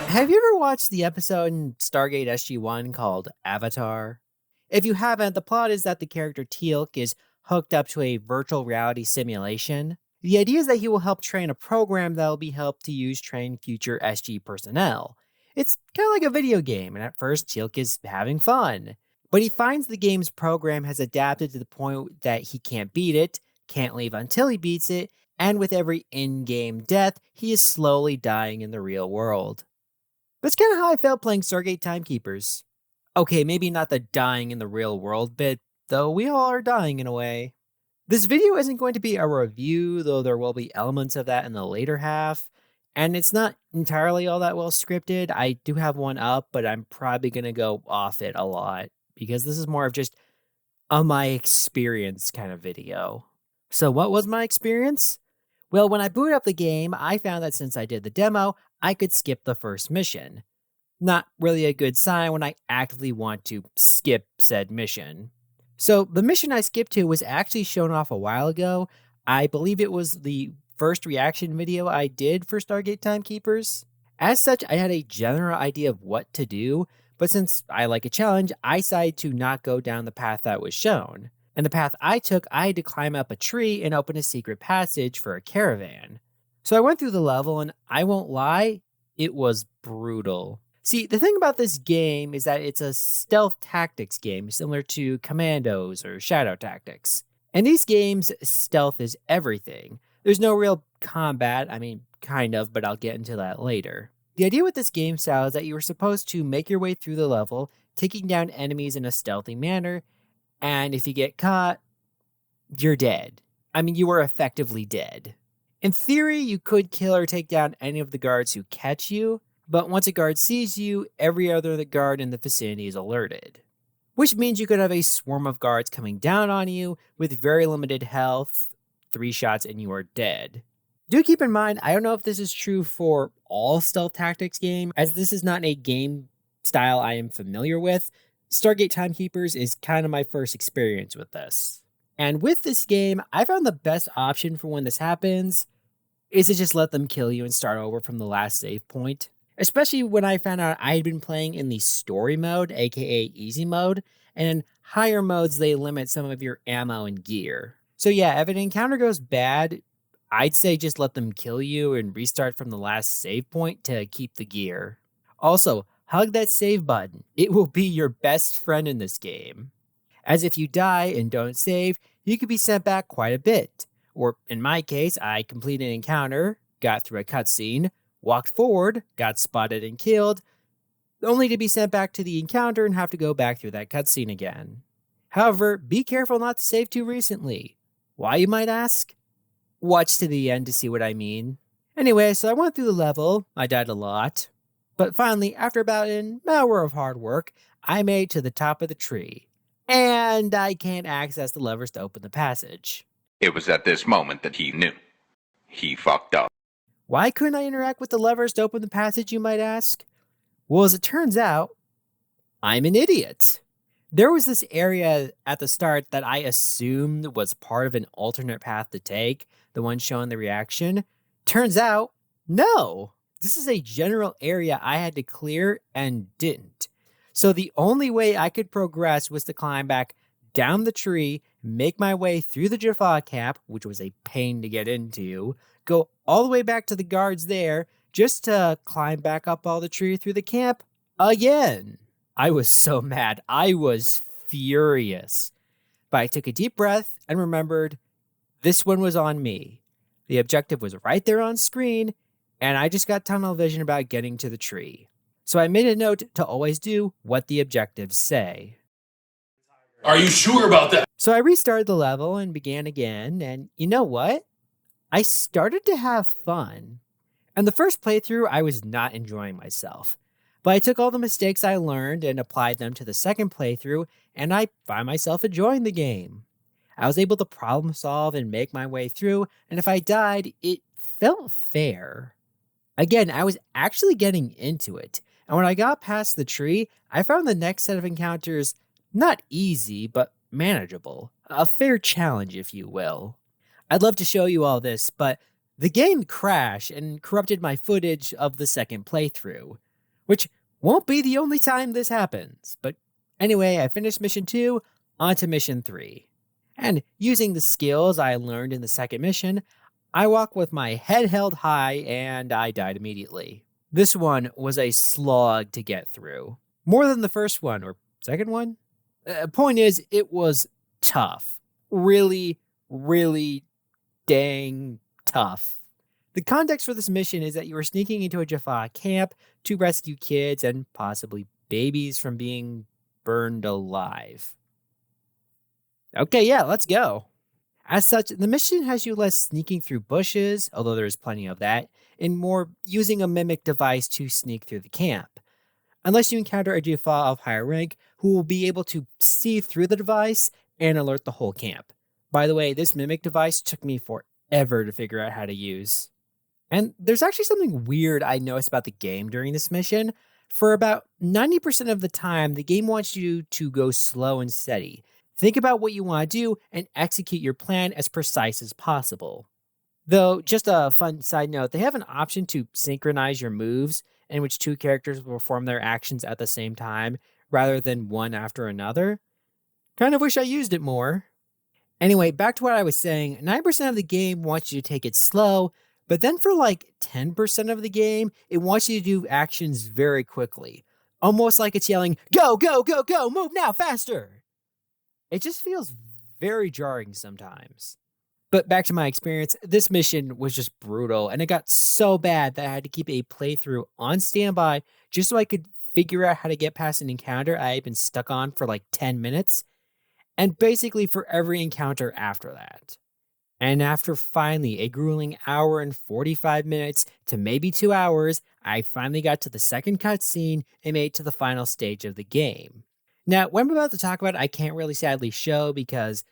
Have you ever watched the episode in Stargate SG-1 called Avatar? If you haven't, the plot is that the character Teal'c is hooked up to a virtual reality simulation. The idea is that he will help train a program that will be helped to use train future SG personnel. It's kind of like a video game, and at first Teal'c is having fun. But he finds the game's program has adapted to the point that he can't beat it, can't leave until he beats it, and with every in-game death, he is slowly dying in the real world. That's kind of how I felt playing Stargate Timekeepers. Okay, maybe not the dying in the real world bit, though we all are dying in a way. This video isn't going to be a review, though there will be elements of that in the later half, and it's not entirely all that well scripted. I do have one up, but I'm probably going to go off it a lot, because this is more of just a my experience kind of video. So what was my experience? Well, when I booted up the game, I found that since I did the demo, I could skip the first mission. Not really a good sign when I actively want to skip said mission. So the mission I skipped to was actually shown off a while ago. I believe it was the first reaction video I did for Stargate Timekeepers. As such, I had a general idea of what to do, but since I like a challenge, I decided to not go down the path that was shown. And the path I took, I had to climb up a tree and open a secret passage for a caravan. So I went through the level, and I won't lie, it was brutal. See, the thing about this game is that it's a stealth tactics game similar to Commandos or Shadow Tactics. In these games, stealth is everything. There's no real combat, I mean, kind of, but I'll get into that later. The idea with this game style is that you are supposed to make your way through the level, taking down enemies in a stealthy manner, and if you get caught, you're dead. I mean, you are effectively dead. In theory, you could kill or take down any of the guards who catch you, but once a guard sees you, every other guard in the vicinity is alerted. Which means you could have a swarm of guards coming down on you with very limited health, 3 shots and you are dead. Do keep in mind, I don't know if this is true for all stealth tactics game, as this is not a game style I am familiar with. Stargate Timekeepers is kind of my first experience with this. And with this game, I found the best option for when this happens is to just let them kill you and start over from the last save point. Especially when I found out I had been playing in the story mode, aka easy mode, and in higher modes they limit some of your ammo and gear. So yeah, if an encounter goes bad, I'd say just let them kill you and restart from the last save point to keep the gear. Also, hug that save button. It will be your best friend in this game. As if you die and don't save, you could be sent back quite a bit. Or in my case, I completed an encounter, got through a cutscene, walked forward, got spotted and killed, only to be sent back to the encounter and have to go back through that cutscene again. However, be careful not to save too recently. Why, you might ask? Watch to the end to see what I mean. Anyway, so I went through the level, I died a lot, but finally, after about an hour of hard work, I made it to the top of the tree. And I can't access the levers to open the passage. It was at this moment that he knew. He fucked up. Why couldn't I interact with the levers to open the passage, you might ask? Well, as it turns out, I'm an idiot. There was this area at the start that I assumed was part of an alternate path to take, the one showing the reaction. Turns out, no. This is a general area I had to clear and didn't. So the only way I could progress was to climb back down the tree, make my way through the Jaffa camp, which was a pain to get into, go all the way back to the guards there, just to climb back up all the tree through the camp again. I was so mad. I was furious. But I took a deep breath and remembered this one was on me. The objective was right there on screen, and I just got tunnel vision about getting to the tree. So I made a note to always do what the objectives say. Are you sure about that? So I restarted the level and began again, and you know what? I started to have fun. And the first playthrough, I was not enjoying myself. But I took all the mistakes I learned and applied them to the second playthrough, and I found myself enjoying the game. I was able to problem solve and make my way through, and if I died, it felt fair. Again, I was actually getting into it, and when I got past the tree, I found the next set of encounters not easy, but manageable. A fair challenge, if you will. I'd love to show you all this, but the game crashed and corrupted my footage of the second playthrough, which won't be the only time this happens. But anyway, I finished mission 2, on to mission 3. And using the skills I learned in the second mission, I walked with my head held high and I died immediately. This one was a slog to get through. More than the first one, or second one? Point is, it was tough. Really, really dang tough. The context for this mission is that you are sneaking into a Jaffa camp to rescue kids and possibly babies from being burned alive. Okay, yeah, let's go. As such, the mission has you less sneaking through bushes, although there is plenty of that, and more using a mimic device to sneak through the camp. Unless you encounter a Jaffa of higher rank who will be able to see through the device and alert the whole camp. By the way, this mimic device took me forever to figure out how to use. And there's actually something weird I noticed about the game during this mission. For about 90% of the time, the game wants you to go slow and steady. Think about what you want to do and execute your plan as precise as possible. Though, just a fun side note, they have an option to synchronize your moves, in which two characters will perform their actions at the same time, rather than one after another. Kind of wish I used it more. Anyway, back to what I was saying, 9% of the game wants you to take it slow, but then for like 10% of the game, it wants you to do actions very quickly. Almost like it's yelling, go, go, go, go, move now, faster! It just feels very jarring sometimes. But back to my experience, this mission was just brutal, and it got so bad that I had to keep a playthrough on standby just so I could figure out how to get past an encounter I had been stuck on for like 10 minutes, and basically for every encounter after that. And after finally a grueling hour and 45 minutes to maybe 2 hours, I finally got to the second cutscene and made it to the final stage of the game. Now, what I'm about to talk about, I can't really sadly show because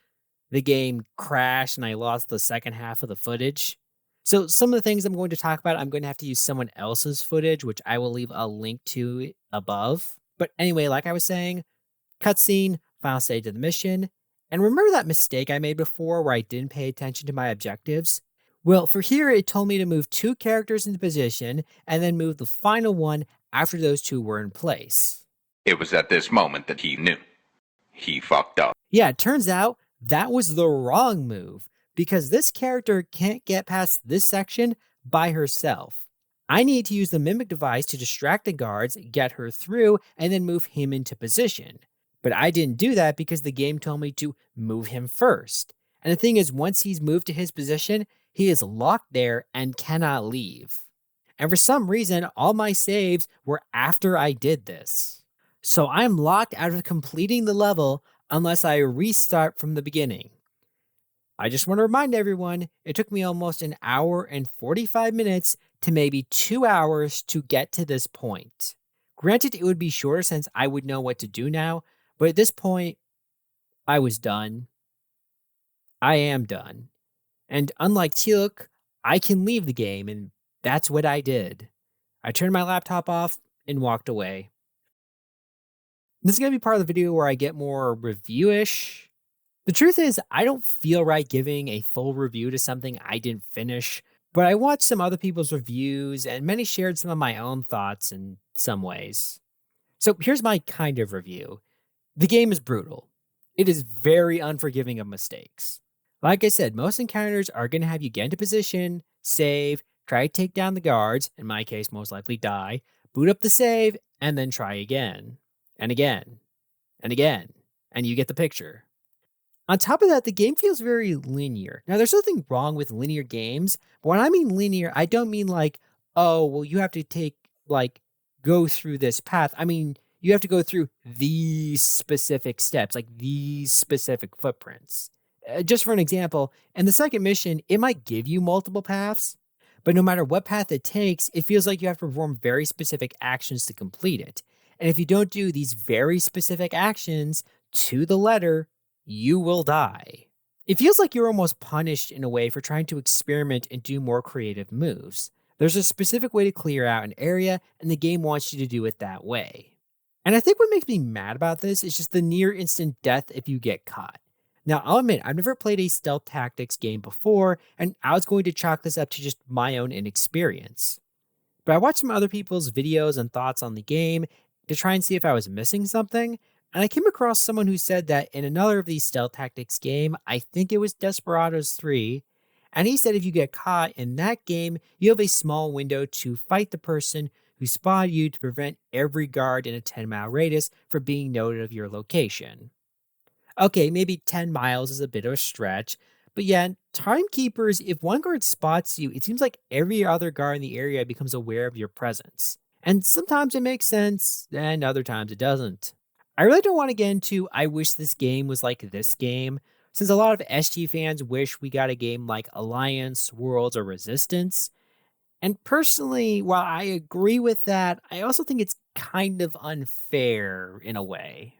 the game crashed and I lost the second half of the footage. So some of the things I'm going to talk about, I'm going to have to use someone else's footage, which I will leave a link to above. But anyway, like I was saying, cutscene, final stage of the mission. And remember that mistake I made before where I didn't pay attention to my objectives? Well, for here, it told me to move 2 characters into position and then move the final one after those 2 were in place. It was at this moment that he knew. He fucked up. Yeah, it turns out that was the wrong move because this character can't get past this section by herself. I need to use the mimic device to distract the guards, get her through, and then move him into position. But I didn't do that because the game told me to move him first. And the thing is, once he's moved to his position, he is locked there and cannot leave. And for some reason, all my saves were after I did this. So I'm locked out of completing the level unless I restart from the beginning. I just want to remind everyone, it took me almost an hour and 45 minutes to maybe 2 hours to get to this point. Granted, it would be shorter since I would know what to do now, but at this point, I was done. I am done. And unlike Teal'c, I can leave the game, and that's what I did. I turned my laptop off and walked away. This is going to be part of the video where I get more review-ish. The truth is, I don't feel right giving a full review to something I didn't finish, but I watched some other people's reviews, and many shared some of my own thoughts in some ways. So here's my kind of review. The game is brutal. It is very unforgiving of mistakes. Like I said, most encounters are going to have you get into position, save, try to take down the guards, in my case most likely die, boot up the save, and then try again. And again. And again. And you get the picture. On top of that, the game feels very linear. Now, there's nothing wrong with linear games, but when I mean linear, I don't mean like, oh, well, you have to go through this path. I mean, you have to go through these specific steps, like these specific footprints. Just for an example, in the second mission, it might give you multiple paths, but no matter what path it takes, it feels like you have to perform very specific actions to complete it. And if you don't do these very specific actions to the letter, you will die. It feels like you're almost punished in a way for trying to experiment and do more creative moves. There's a specific way to clear out an area, and the game wants you to do it that way. And I think what makes me mad about this is just the near instant death if you get caught. Now, I'll admit, I've never played a stealth tactics game before, and I was going to chalk this up to just my own inexperience. But I watched some other people's videos and thoughts on the game to try and see if I was missing something, and I came across someone who said that in another of these stealth tactics game, I think it was Desperados 3, and he said if you get caught in that game, you have a small window to fight the person who spotted you to prevent every guard in a 10-mile radius from being noted of your location. Okay, maybe 10 miles is a bit of a stretch, but yeah, timekeepers, if one guard spots you, it seems like every other guard in the area becomes aware of your presence. And sometimes it makes sense, and other times it doesn't. I really don't want to get into I wish this game was like this game, since a lot of SG fans wish we got a game like Alliance, Worlds, or Resistance. And personally, while I agree with that, I also think it's kind of unfair in a way,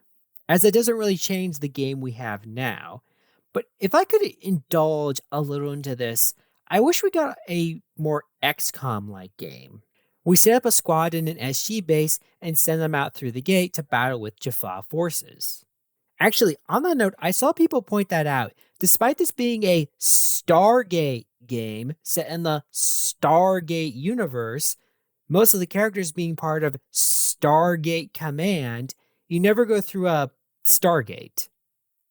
as it doesn't really change the game we have now. But if I could indulge a little into this, I wish we got a more XCOM like game. We set up a squad in an SG base and send them out through the gate to battle with Jaffa forces. Actually, on that note, I saw people point that out. Despite this being a Stargate game set in the Stargate universe, most of the characters being part of Stargate Command, you never go through a Stargate.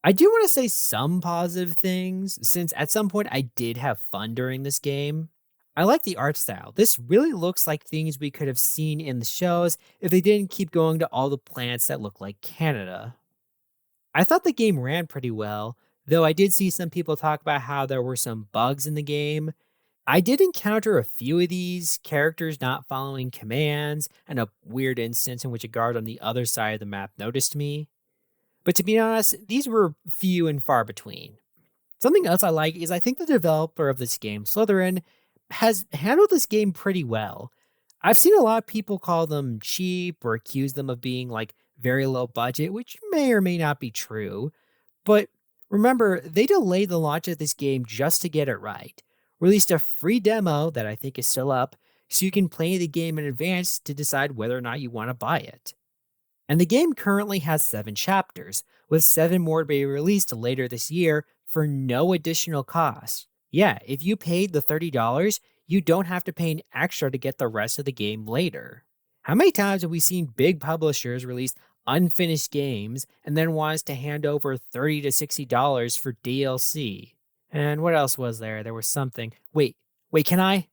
I do want to say some positive things, since at some point I did have fun during this game. I like the art style. This really looks like things we could have seen in the shows if they didn't keep going to all the planets that look like Canada. I thought the game ran pretty well, though I did see some people talk about how there were some bugs in the game. I did encounter a few of these characters not following commands, and a weird instance in which a guard on the other side of the map noticed me. But to be honest, these were few and far between. Something else I like is I think the developer of this game, Slytherin, has handled this game pretty well. I've seen a lot of people call them cheap or accuse them of being like very low budget, which may or may not be true. But remember, they delayed the launch of this game just to get it right. Released a free demo that I think is still up, so you can play the game in advance to decide whether or not you want to buy it. And the game currently has 7 chapters, with 7 more to be released later this year for no additional cost. Yeah, if you paid the $30, you don't have to pay an extra to get the rest of the game later. How many times have we seen big publishers release unfinished games and then want us to hand over $30 to $60 for DLC? And what else was there? There was something. Wait, can I?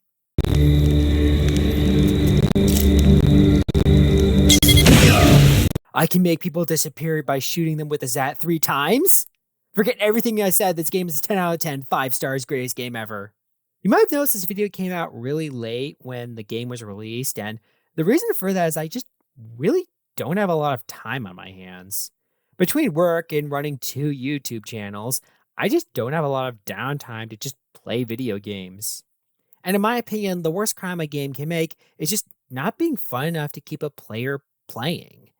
I can make people disappear by shooting them with a Zat 3 times? Forget everything I said. This game is a 10 out of 10, 5 stars, greatest game ever. You might have noticed this video came out really late when the game was released, and the reason for that is I just really don't have a lot of time on my hands. Between work and running 2 YouTube channels, I just don't have a lot of downtime to just play video games. And in my opinion, the worst crime a game can make is just not being fun enough to keep a player playing.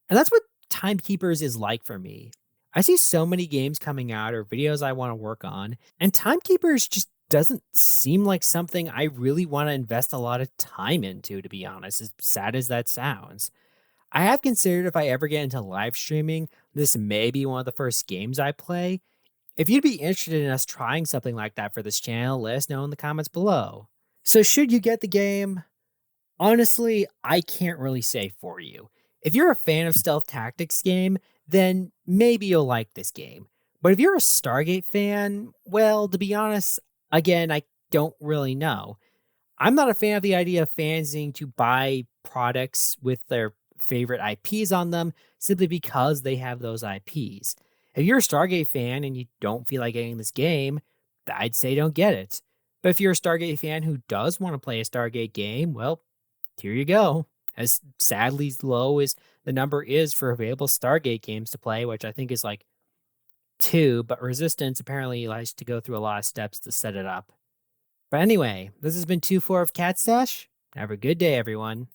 And that's what Timekeepers is like for me. I see so many games coming out or videos I want to work on, and Timekeepers just doesn't seem like something I really want to invest a lot of time into, to be honest, as sad as that sounds. I have considered if I ever get into live streaming, this may be one of the first games I play. If you'd be interested in us trying something like that for this channel, let us know in the comments below. So, should you get the game? Honestly, I can't really say for you. If you're a fan of stealth tactics game, then maybe you'll like this game. But if you're a Stargate fan, well, to be honest, again, I don't really know. I'm not a fan of the idea of fans needing to buy products with their favorite IPs on them simply because they have those IPs. If you're a Stargate fan and you don't feel like getting this game, I'd say don't get it. But if you're a Stargate fan who does want to play a Stargate game, well, here you go. As sadly low as the number is for available Stargate games to play, which I think is like 2, but Resistance apparently likes to go through a lot of steps to set it up. But anyway, this has been 2-4 of Cat Stash. Have a good day, everyone.